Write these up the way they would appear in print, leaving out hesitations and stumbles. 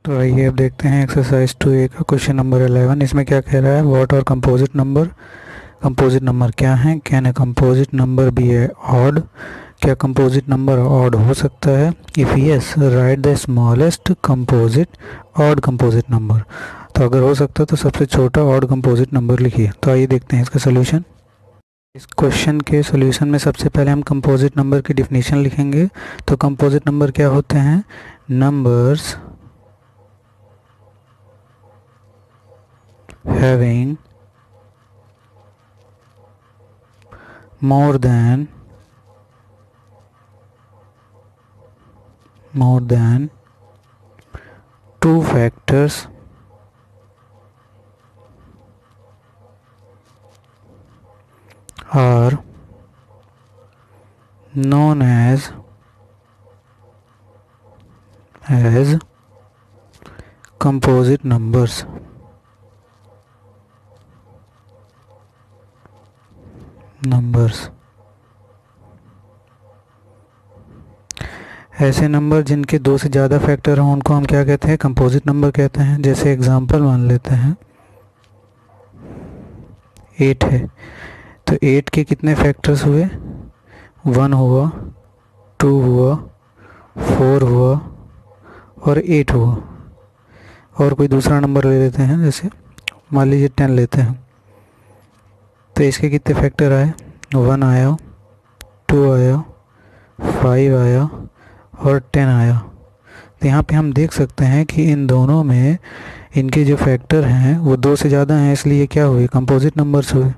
तो आइए अब देखते हैं एक्सरसाइज 2A का क्वेश्चन नंबर 11। इसमें क्या कह रहा है, व्हाट और कंपोजिट नंबर क्या है। Can a composite number be a odd, क्या कंपोजिट नंबर ऑड हो सकता है। If yes write the smallest composite odd composite number, तो अगर हो सकता है तो सबसे छोटा ऑड कंपोजिट नंबर लिखिए। तो आइए देखते हैं इसका सोल्यूशन। इस क्वेश्चन के सोल्यूशन में सबसे पहले हम कंपोजिट नंबर की डिफिनीशन लिखेंगे। तो कंपोजिट नंबर क्या होते हैं, numbers having more than two factors are known as composite numbers. ऐसे नंबर जिनके दो से ज़्यादा फैक्टर हों उनको हम क्या कहते हैं, कंपोजिट नंबर कहते हैं। जैसे एग्जांपल मान लेते हैं 8 है, तो 8 के कितने फैक्टर्स हुए, 1 हुआ, 2 हुआ, 4 हुआ और 8 हुआ। और कोई दूसरा नंबर ले लेते हैं, जैसे मान लीजिए 10 लेते हैं, तो इसके कितने फैक्टर आए, 1 आया, 2 आया, 5 आया और 10 आया। तो यहाँ पे हम देख सकते हैं कि इन दोनों में इनके जो फैक्टर हैं वो दो से ज़्यादा हैं, इसलिए क्या हुए, कंपोजिट नंबर्स हुए।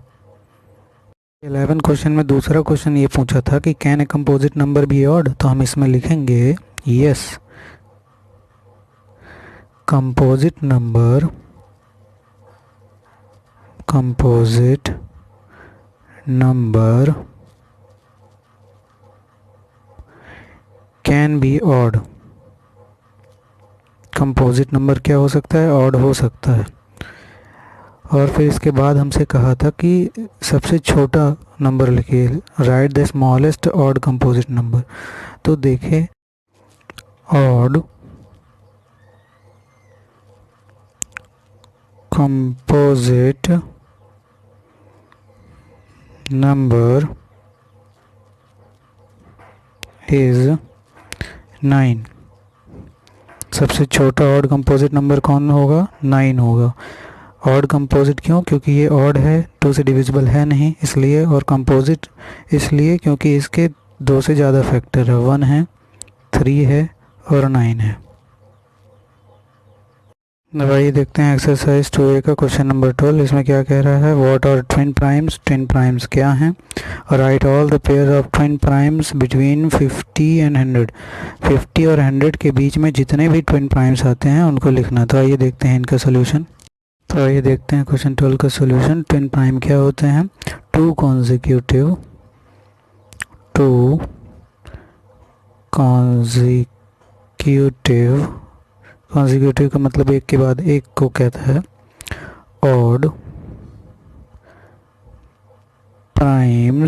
11 क्वेश्चन में दूसरा क्वेश्चन ये पूछा था कि can a composite number be odd, तो हम इसमें लिखेंगे yes composite number can be odd. Composite number क्या हो सकता है, ऑड हो सकता है। और फिर इसके बाद हमसे कहा था कि सबसे छोटा नंबर लिखिए, right the smallest odd composite number. तो देखिए ऑड कंपोजिट नंबर इज 9। सबसे छोटा ऑड कंपोजिट नंबर कौन होगा, 9 होगा। ऑड कंपोजिट क्यों, क्योंकि ये ऑड है, 2 से डिविजिबल है नहीं इसलिए, और कंपोजिट इसलिए क्योंकि इसके 2 से ज़्यादा फैक्टर है, 1 है, 3 है और 9 है। अब आइए देखते हैं एक्सरसाइज 2A का क्वेश्चन नंबर 12। इसमें क्या कह रहा है, व्हाट आर ट्विन प्राइम्स क्या हैं। Right all the pair of twin primes between 50 and 100। 50 और 100 के बीच में जितने भी ट्विन प्राइम्स आते हैं उनको लिखना। तो आइए देखते हैं इनका सोल्यूशन। तो आइए देखते हैं क्वेश्चन 12 का सोल्यूशन। ट्विन प्राइम क्या होते हैं, टू कॉन्जिक्यूटिव कॉन्जिक्यूटिव का मतलब एक के बाद एक को कहता है। Odd prime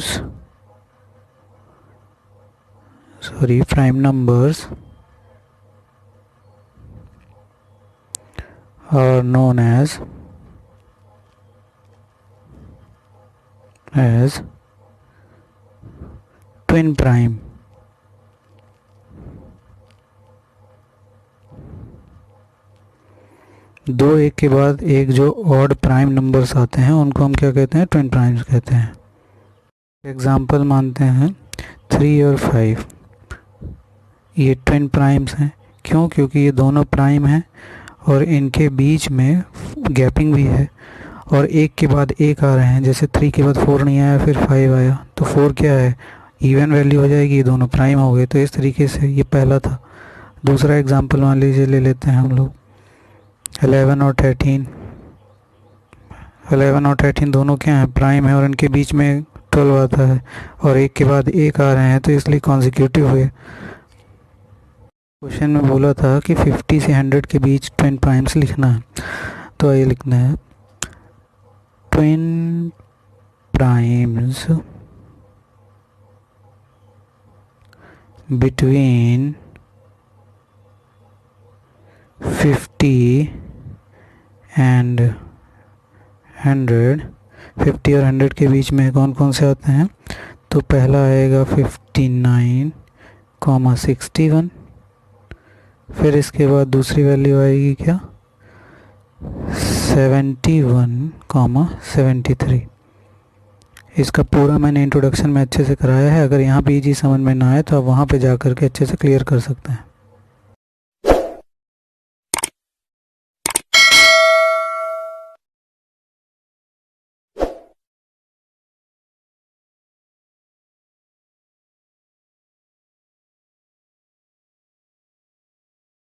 numbers are known as twin prime। दो एक के बाद एक जो ऑड प्राइम नंबर्स आते हैं उनको हम क्या कहते हैं, ट्विन प्राइम्स कहते हैं। एग्जाम्पल मानते हैं 3 और 5, ये ट्विन प्राइम्स हैं। क्यों, क्योंकि ये दोनों प्राइम हैं और इनके बीच में गैपिंग भी है, और एक के बाद एक आ रहे हैं। जैसे 3 के बाद 4 नहीं आया, फिर 5 आया, तो 4 क्या है, इवन वैल्यू हो जाएगी, ये दोनों प्राइम हो गए। तो इस तरीके से ये पहला था। दूसरा एग्जांपल मान लीजिए ले लेते हैं हम लोग 11 और 13। 11 और 13 दोनों क्या हैं, प्राइम है, और इनके बीच में 12 आता है और एक के बाद एक आ रहे हैं, तो इसलिए कॉन्जिक्यूटिव हुए। क्वेश्चन में बोला था कि 50 से 100 के बीच ट्विन प्राइम्स लिखना है। तो ये लिखना है ट्विन प्राइम्स बिटवीन 50 एंड 100, 50 और 100 के बीच में कौन कौन से आते हैं? तो पहला आएगा 59,61, फिर इसके बाद दूसरी वैल्यू आएगी क्या? 71,73। इसका पूरा मैंने इंट्रोडक्शन में अच्छे से कराया है। अगर यहाँ भी जी समझ में ना आए तो आप वहाँ पे जा कर के अच्छे से क्लियर कर सकते हैं।